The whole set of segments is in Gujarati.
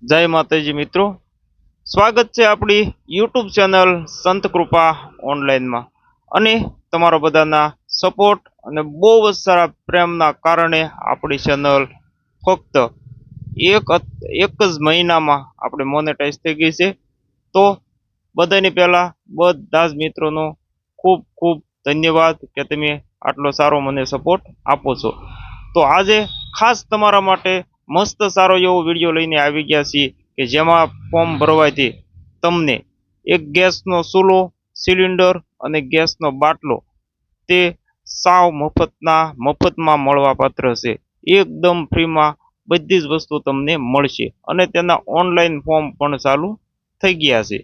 જય માતાજી મિત્રો, સ્વાગત છે આપણી યુટ્યુબ ચેનલ સંત કૃપા ઓનલાઈનમાં. અને તમારા બધાના સપોર્ટ અને બહુ જ સારા પ્રેમના કારણે આપણી ચેનલ ફક્ત એક જ મહિનામાં આપણે મોનેટાઈઝ થઈ ગઈ છે. તો બધાની પહેલા બધા જ મિત્રોનો ખૂબ ખૂબ ધન્યવાદ કે તમે આટલો સારો મને સપોર્ટ આપો છો. તો આજે ખાસ તમારા માટે મસ્ત સારો એવો વિડીયો લઈને આવી ગયા છીએ કે જેમાં ફોર્મ ભરવાથી તમને એક ગેસનો ચૂલો, સિલિન્ડર અને ગેસનો બાટલો તે સાવ મફતમાં મળવા પાત્ર છે. એકદમ ફ્રીમાં બધી જ વસ્તુ તમને મળશે અને તેના ઓનલાઈન ફોર્મ પણ ચાલુ થઈ ગયા છે.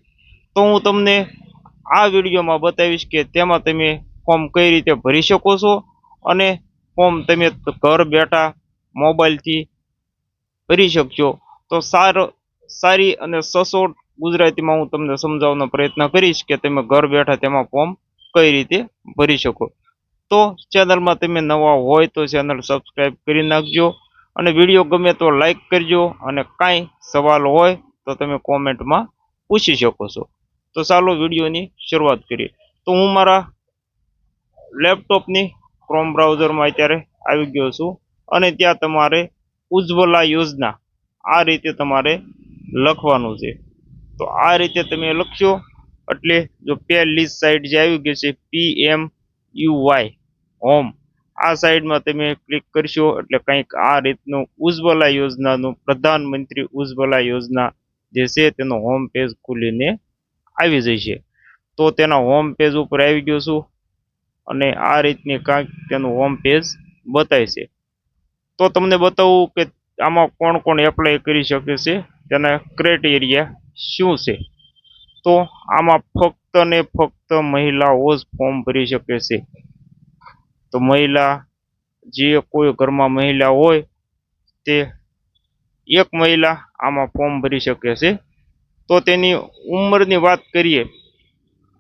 તો હું તમને આ વિડીયોમાં બતાવીશ કે તેમાં તમે ફોર્મ કઈ રીતે ભરી શકો છો અને ફોર્મ તમે ઘર બેઠા મોબાઈલથી ભરી શકશો. તો સારી અને સચોટ ગુજરાતીમાં હું તમને સમજાવવાનો પ્રયત્ન કરીશ કે તમે ઘર બેઠા તેમાં ફોર્મ કઈ રીતે ભરી શકો. તો ચેનલમાં તમે નવા હોય તો ચેનલ સબસ્ક્રાઈબ કરી નાખજો અને વિડીયો ગમે તો લાઈક કરજો અને કાંઈ સવાલ હોય તો તમે કોમેન્ટમાં પૂછી શકો છો. તો ચાલો વિડીયોની શરૂઆત કરીએ. તો હું મારા લેપટોપની ક્રોમ બ્રાઉઝરમાં અત્યારે આવી ગયો છું અને ત્યાં તમારે ઉજ્જવલા યોજના આ રીતે તમારે લખવાનું છે. તો આ રીતે તમે લખશો એટલે જો પહેલી સાઈડ જે આવી ગઈ છે PMUY હોમ, આ સાઈડમાં તમે ક્લિક કરશો એટલે કંઈક આ રીતનું ઉજ્જવલા યોજનાનું પ્રધાનમંત્રી ઉજ્જવલા યોજના જે છે તેનો હોમ પેજ ખુલીને આવી જશે. તો તેના હોમ પેજ ઉપર આવી ગયો છું અને આ રીતની કાંઈક તેનું હોમ પેજ બતાવે છે. તો તમને બતાવું કે આમાં કોણ કોણ એપ્લાય કરી શકે છે, તેના ક્રાઇટેરિયા શું છે. તો આમાં ફક્ત ને ફક્ત મહિલાઓ જ ફોર્મ ભરી શકે છે. તો મહિલા જે કોઈ ઘરમાં મહિલા હોય તે એક મહિલા આમાં ફોર્મ ભરી શકે છે. તો તેની ઉંમરની વાત કરીએ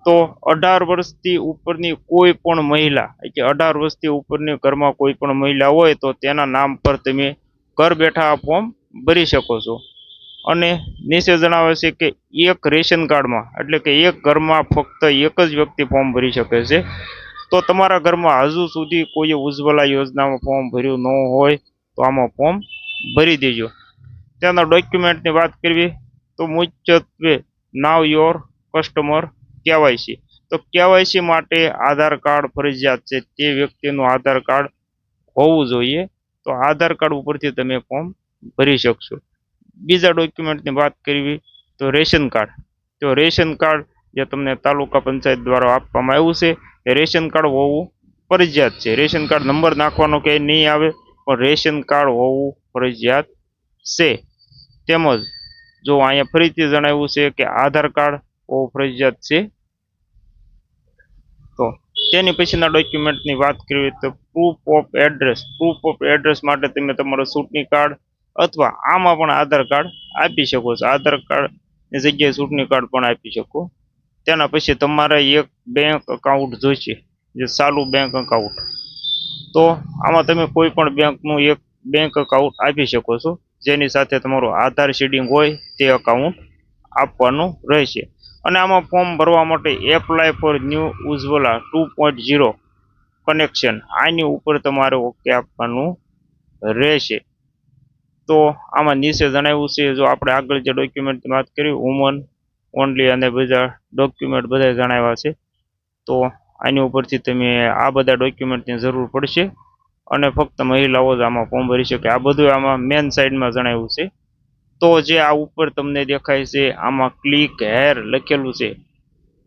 તો 18 વર્ષથી ઉપરની કોઈ પણ મહિલા, એટલે 18 વર્ષથી ઉપરની ઘરમાં કોઈ પણ મહિલા હોય તો તેના નામ પર તમે ઘર બેઠા આ ફોર્મ ભરી શકો છો. અને નીચે જણાવે છે કે એક રેશન કાર્ડમાં, એટલે કે એક ઘરમાં ફક્ત એક જ વ્યક્તિ ફોર્મ ભરી શકે છે. તો તમારા ઘરમાં હજુ સુધી કોઈ ઉજ્જવલા યોજનામાં ફોર્મ ભર્યું ન હોય તો આમાં ફોર્મ ભરી દેજો. તેના ડોક્યુમેન્ટની વાત કરવી તો મુખ્યત્વે નાવ યોર કસ્ટમર કેવાયસી. તો કેવાયસી માટે આધાર કાર્ડ ફરજિયાત છે, તે વ્યક્તિનું આધાર કાર્ડ હોવું જોઈએ. તો આધાર કાર્ડ ઉપરથી તમે ફોર્મ ભરી શકશો. બીજા ડોક્યુમેન્ટની વાત કરવી તો રેશન કાર્ડ. તો રેશન કાર્ડ જે તમને તાલુકા પંચાયત દ્વારા આપવામાં આવ્યું છે એ રેશન કાર્ડ હોવું ફરજિયાત છે. રેશન કાર્ડ નંબર નાખવાનો ક્યાંય નહીં આવે પણ રેશન કાર્ડ હોવું ફરજિયાત છે. તેમજ જો અહીંયા ફરીથી જણાવ્યું છે કે આધાર કાર્ડ હોવું ફરજિયાત છે. તો તેની પછીના ડોક્યુમેન્ટની વાત કરવી તો proof of address. Proof of address માટે તમે તમારો ચૂંટણી કાર્ડ અથવા આમાં પણ આધાર કાર્ડ આપી શકો છો. આધાર કાર્ડની જગ્યાએ ચૂંટણી કાર્ડ પણ આપી શકો. તેના પછી તમારે એક બેંક એકાઉન્ટ જોઈશે, જે ચાલુ બેંક એકાઉન્ટ. તો આમાં તમે કોઈ પણ બેંકનું એક બેંક એકાઉન્ટ આપી શકો છો, જેની સાથે તમારું આધાર શેડિંગ હોય તે એકાઉન્ટ આપવાનું રહેશે. અને આમાં ફોર્મ ભરવા માટે apply for new Ujjwala 2.0 connection, આની ઉપર તમારે ઓકે આપવાનું રહેશે. તો આમાં નીચે જણાવ્યું છે, જો આપણે આગળ જે ડોક્યુમેન્ટની વાત કરી વુમન ઓનલી અને બધા ડોક્યુમેન્ટ બધા જણાવ્યા છે. તો આની ઉપરથી તમે આ બધા ડોક્યુમેન્ટની જરૂર પડશે અને ફક્ત મહિલાઓ જ આમાં ફોર્મ ભરી શકે. આ બધું આમાં મેન સાઈડમાં જણાવ્યું છે. તો જે આ ઉપર તમને દેખાય છે આમાં ક્લિક હેર લખેલું છે,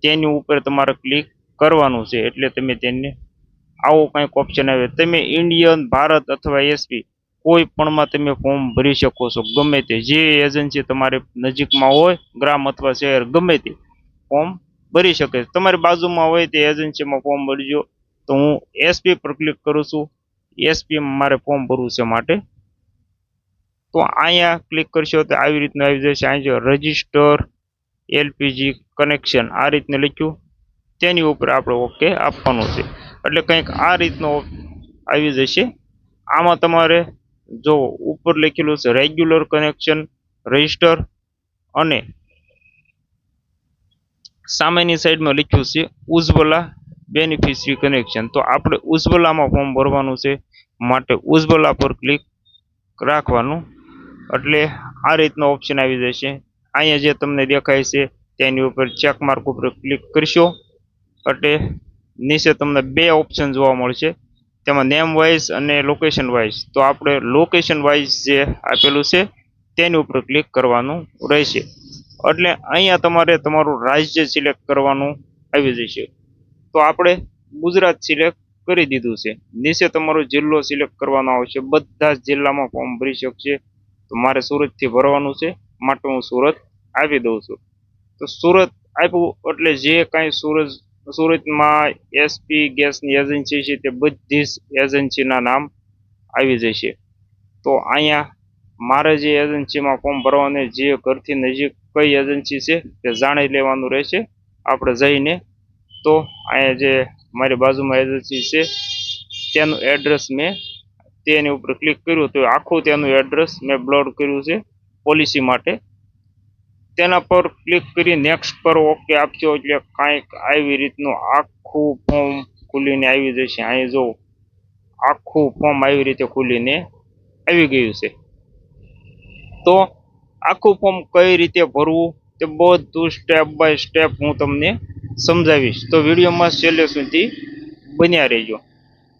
તેની ઉપર તમારે ક્લિક કરવાનું છે. એટલે તમે તેને આવો કંઈક ઓપ્શન આવે. તમે ઇન્ડિયન, ભારત અથવા એસપી કોઈ પણમાં તમે ફોર્મ ભરી શકો છો. ગમે તે જે એજન્સી તમારે નજીકમાં હોય, ગ્રામ અથવા શહેર ગમે તે ફોર્મ ભરી શકે. તમારી બાજુમાં હોય તે એજન્સીમાં ફોર્મ ભરજો. તો હું એસપી પર ક્લિક કરું છું. એસપી મારે ફોર્મ ભરવું છે માટે તો અહીંયા ક્લિક કરશો તો આવી રીતનું આવી જશે. અહીં રજિસ્ટર એલપીજી કનેક્શન આ રીતને લખ્યું, તેની ઉપર આપણે ઓકે આપવાનું છે. એટલે કંઈક આ રીતનું આવી જશે. આમાં તમારે જો ઉપર લખેલું છે રેગ્યુલર કનેક્શન રજિસ્ટર અને સામેની સાઈડમાં લખ્યું છે ઉજ્જવલા બેનિફિશરી કનેક્શન. તો આપણે ઉજ્જવલામાં ફોર્મ ભરવાનું છે, માટે ઉજ્જવલા પર ક્લિક રાખવાનું. એટલે આ રીતનો ઓપ્શન આવી જશે. અહીંયા જે તમને દેખાય છે તેની ઉપર ચેક માર્ક ઉપર ક્લિક કરશો એટલે નીચે તમને બે ઓપ્શન જોવા મળશે, તેમાં નેમ વાઇઝ અને લોકેશન વાઇઝ. તો આપણે લોકેશન વાઇઝ જે આપેલું છે તેની ઉપર ક્લિક કરવાનું રહેશે. એટલે અહીંયા તમારે તમારું રાજ્ય સિલેક્ટ કરવાનું આવી જશે. તો આપણે ગુજરાત સિલેક્ટ કરી દીધું છે. નીચે તમારો જિલ્લો સિલેક્ટ કરવાનો આવશે. બધા જ જિલ્લામાં ફોર્મ ભરી શકશે. તો મારે સુરતથી ભરવાનું છે, માટે હું સુરત આપી દઉં છું. તો સુરત આપ્યું એટલે જે કાંઈ સુરતમાં એસપી ગેસની એજન્સી છે તે બધી જ એજન્સીના નામ આવી જશે. તો અહીંયા મારે જે એજન્સીમાં ફોર્મ ભરવાનું, જે ઘરથી નજીક કઈ એજન્સી છે તે જાણી લેવાનું રહેશે આપણે જઈને. તો અહીંયા જે મારી બાજુમાં એજન્સી છે તેનું એડ્રેસ મેં તેની ઉપર ક્લિક કર્યું તો આખું તેનું એડ્રેસ મેં બ્લર કર્યું છે પોલિસી માટે. તેના પર ક્લિક કરી નેક્સ્ટ પર ઓકે આપજો એટલે કાંઈક આવી રીતનું આખું ફોર્મ ખુલીને આવી જશે. અહીં જો આખું ફોર્મ આવી રીતે ખુલીને આવી ગયું છે. તો આખું ફોર્મ કઈ રીતે ભરવું તે બધું સ્ટેપ બાય સ્ટેપ હું તમને સમજાવીશ. તો વિડીયોમાં છેલ્લે સુધી બન્યા રહેજો.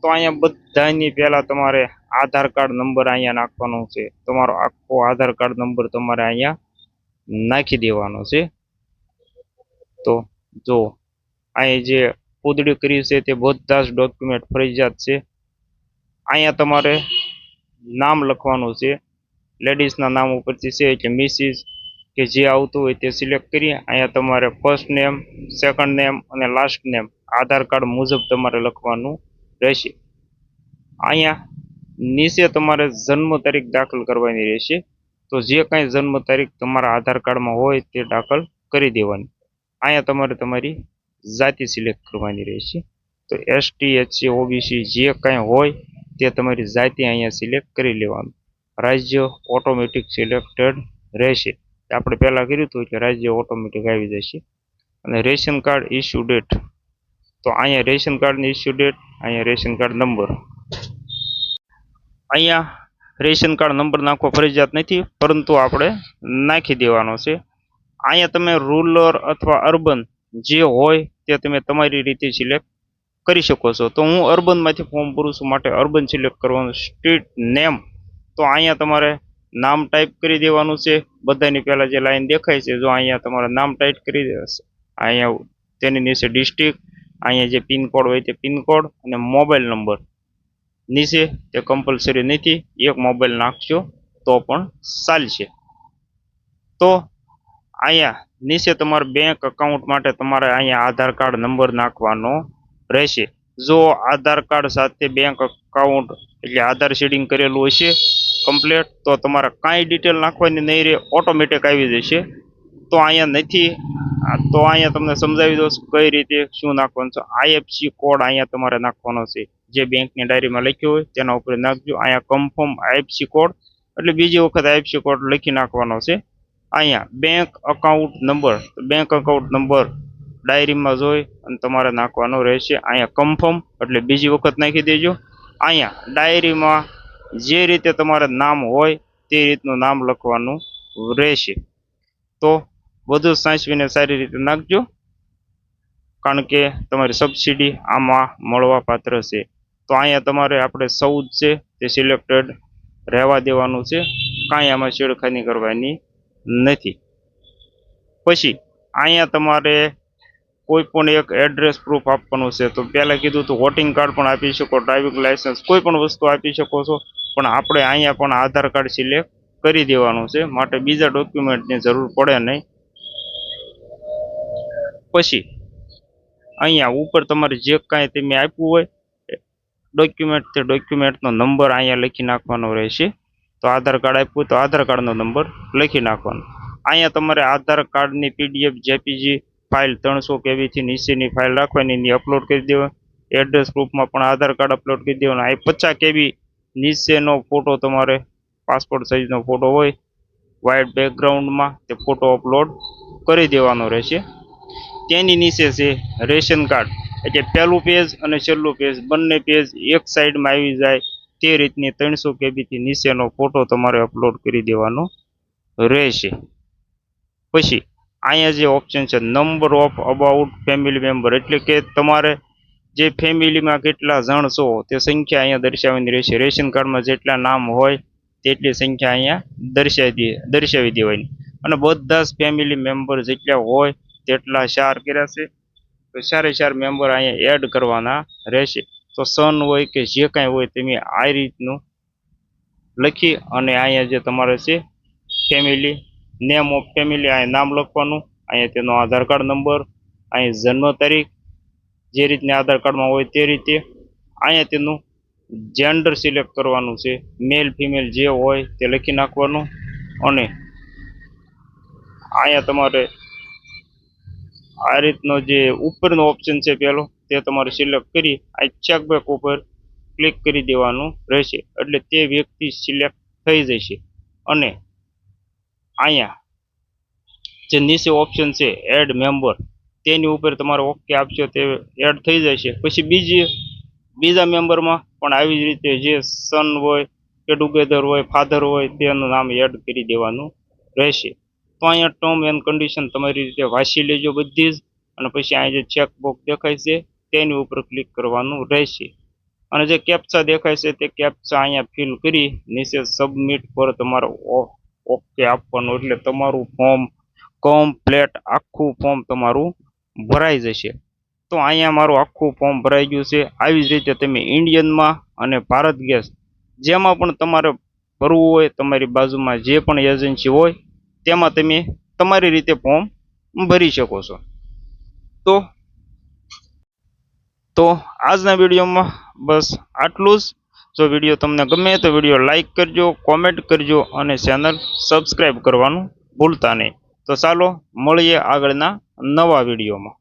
તો અહીંયા બધાની પહેલા તમારે આધાર કાર્ડ નંબર અહીંયા નાખવાનો છે. તમારો આખો આધાર કાર્ડ નંબર તમારે અહીંયા નાખી દેવાનો છે. તો જો અહીં જે પૂદડી કરી છે તે બધા જ ડોક્યુમેન્ટ ફરજિયાત છે. અહીંયા તમારે નામ લખવાનું છે. લેડીઝના નામ ઉપરથી છે એટલે મિસિસ કે જે આવતું હોય તે સિલેક્ટ કરી અહીંયા તમારે ફર્સ્ટ નેમ, સેકન્ડ નેમ અને લાસ્ટ નેમ આધાર કાર્ડ મુજબ તમારે લખવાનું રહેશે. અહીંયા નીચે તમારે જન્મ તારીખ દાખલ કરવાની રહેશે. તો જે કાંઈ જન્મ તારીખ તમારા આધાર કાર્ડમાં હોય તે દાખલ કરી દેવાની. અહીંયા તમારે તમારી જાતિ સિલેક્ટ કરવાની રહેશે. તો એસટી, એચસી, ઓબીસી જે કાંઈ હોય તે તમારી જાતિ અહીંયા સિલેક્ટ કરી લેવાનું. રાજ્ય ઓટોમેટિક સિલેક્ટેડ રહેશે. આપણે પહેલાં કર્યું હતું કે રાજ્ય ઓટોમેટિક આવી જશે. અને રેશન કાર્ડ ઇસ્યુ ડેટ, તો અહીંયા રેશન કાર્ડની ઇસ્યુ ડેટ, અહીંયા રેશન કાર્ડ નંબર. અહીંયા રેશન કાર્ડ નંબર નાખવો ફરજિયાત નથી, પરંતુ આપણે નાખી દેવાનો છે. અહીંયા તમે રૂરલ અથવા અર્બન જે હોય તે તમે તમારી રીતે સિલેક્ટ કરી શકો છો. તો હું અર્બનમાંથી ફોર્મ ભરું છું, માટે અર્બન સિલેક્ટ કરવાનું. સ્ટ્રીટ નેમ, તો અહીંયા તમારે નામ ટાઈપ કરી દેવાનું છે. બધાની પહેલાં જે લાઈન દેખાય છે જો અહીંયા તમારે નામ ટાઈપ કરી દેશે. અહીંયા તેની નીચે ડિસ્ટ્રિક્ટ, અહીંયા જે પિનકોડ હોય તે પિનકોડ અને મોબાઈલ નંબર નીચે તે કમ્પલસરી નથી, એક મોબાઈલ નાખશો તો પણ ચાલશે. તો અહીંયા નીચે તમારે બેંક એકાઉન્ટ માટે તમારે અહીંયા આધાર કાર્ડ નંબર નાખવાનો રહેશે. જો આધાર કાર્ડ સાથે બેંક એકાઉન્ટ એટલે આધાર શેડિંગ કરેલું હશે કમ્પ્લીટ, તો તમારે કાંઈ ડિટેલ નાખવાની નહીં રહે, ઓટોમેટિક આવી જશે. તો અહીંયા નથી, તો અહીંયા તમને સમજાવી દો કઈ રીતે શું નાખવાનું છે. આઈએફસી કોડ અહીંયા તમારે નાખવાનો છે, જે બેંકની ડાયરીમાં લખ્યો હોય તેના ઉપર નાખજો. અહીંયા કન્ફર્મ આઈએફસી કોડ એટલે બીજી વખત આઈએફસી કોડ લખી નાખવાનો છે. અહીંયા bank account number, bank account number ડાયરીમાં જોઈ અને તમારે નાખવાનો રહેશે. અહીંયા કન્ફર્મ એટલે બીજી વખત નાખી દેજો. અહીંયા ડાયરીમાં જે રીતે તમારે નામ હોય તે રીતનું નામ લખવાનું રહેશે. તો બધું સાચવીને સારી રીતે નાખજો, કારણ કે તમારી સબસિડી આમાં મળવા પાત્ર છે. તો અહીંયા તમારે આપણે 14 છે તે સિલેક્ટેડ રહેવા દેવાનું છે, કાંઈ આમાં છેડખાની કરવાની નથી. પછી અહીંયા તમારે કોઈ પણ એક એડ્રેસ પ્રૂફ આપવાનું છે. તો પહેલાં કીધું તો વોટિંગ કાર્ડ પણ આપી શકો, ડ્રાઇવિંગ લાયસન્સ, કોઈ પણ વસ્તુ આપી શકો છો. પણ આપણે અહીંયા પણ આધાર કાર્ડ સિલેક્ટ કરી દેવાનું છે, માટે બીજા ડોક્યુમેન્ટની જરૂર પડે નહીં. પછી અહીંયા ઉપર તમારે જે કાંઈ તમે આપ્યું હોય ડોક્યુમેન્ટ, તે ડોક્યુમેન્ટનો નંબર અહીંયા લખી નાખવાનો રહેશે. તો આધાર કાર્ડ આપ્યું તો આધાર કાર્ડનો નંબર લખી નાખવાનો. અહીંયા તમારે આધાર કાર્ડની પીડીએફ જેપીજી ફાઇલ 300 કેબીથી નીચેની ફાઇલ રાખવાની, એની અપલોડ કરી દેવાની. એડ્રેસ પ્રૂફમાં પણ આધાર કાર્ડ અપલોડ કરી દેવાનો. અહીં 50 કેબી નીચેનો ફોટો તમારે પાસપોર્ટ સાઇઝનો ફોટો હોય વ્હાઇટ બેકગ્રાઉન્ડમાં તે ફોટો અપલોડ કરી દેવાનો રહેશે. તેની નીચે છે રેશન કાર્ડ, એટલે પહેલું પેજ અને છેલ્લું પેજ બંને પેજ એક સાઈડમાં આવી જાય તે રીતની 300 KB થી નીચેનો ફોટો તમારે અપલોડ કરી દેવાનો રહેશે. પછી અહીંયા જે ઓપ્શન છે number of about family member, એટલે કે તમારે જે ફેમિલીમાં કેટલા જણ છો તે સંખ્યા અહીંયા દર્શાવવાની રહેશે. રેશન કાર્ડમાં જેટલા નામ હોય તેટલી સંખ્યા અહીંયા દર્શાવી દેવાની. અને બધા જ ફેમિલી મેમ્બર જેટલા હોય તેટલા 4 કર્યા છે તો 4 મેમ્બર અહીંયા એડ કરવાના રહેશે. તો સન હોય કે જે કાંઈ હોય તમે આ રીતનું લખી અને અહીંયા જે તમારે છે ફેમિલી નેમ ઓફ ફેમિલી અહીંયા નામ લખવાનું, અહીંયા તેનો આધાર કાર્ડ નંબર, અહીંયા જન્મ તારીખ જે રીતના આધાર કાર્ડમાં હોય તે રીતે, અહીંયા તેનું જેન્ડર સિલેક્ટ કરવાનું છે, મેલ ફિમેલ જે હોય તે લખી નાખવાનું. અને અહીંયા તમારે આ રીતનો જે ઉપરનો ઓપ્શન છે પહેલો તે તમારે સિલેક્ટ કરી આ ચેકબોક્સ ઉપર ક્લિક કરી દેવાનું રહેશે, એટલે તે વ્યક્તિ સિલેક્ટ થઈ જશે. અને અહીંયા જે નીચે ઓપ્શન છે એડ મેમ્બર તેની ઉપર તમારે ઓકે આપશો તે એડ થઈ જશે. પછી બીજા મેમ્બરમાં પણ આવી જ રીતે જે સન હોય કે ટુગેધર હોય ફાધર હોય તેનું નામ એડ કરી દેવાનું રહેશે. તો અહીંયા ટર્મ એન્ડ કન્ડિશન તમારી રીતે વાંચી લેજો બધી જ, અને પછી અહીંયા જે ચેકબોક્સ દેખાય છે તેની ઉપર ક્લિક કરવાનું રહેશે. અને જે કેપ્ચા દેખાય છે તે કેપ્ચા અહીંયા ફિલ કરી નીચે સબમિટ પર તમારે ઓકે આપવાનું, એટલે તમારું ફોર્મ કમ્પ્લેટ આખું ફોર્મ તમારું ભરાઈ જશે. તો અહીંયા મારું આખું ફોર્મ ભરાઈ ગયું છે. આવી જ રીતે તમે ઇન્ડિયનમાં અને ભારત ગેસ જેમાં પણ તમારે ભરવું હોય તમારી બાજુમાં જે પણ એજન્સી હોય તેમાં તમે તમારી રીતે ફોર્મ ભરી શકો છો. તો આજના વિડીયોમાં બસ આટલું જ. જો વિડીયો તમને ગમે તો વિડીયો લાઈક કરજો, કોમેન્ટ કરજો અને ચેનલ સબસ્ક્રાઈબ કરવાનું ભૂલતા નહીં. તો ચાલો મળીએ આગળના નવા વિડીયોમાં.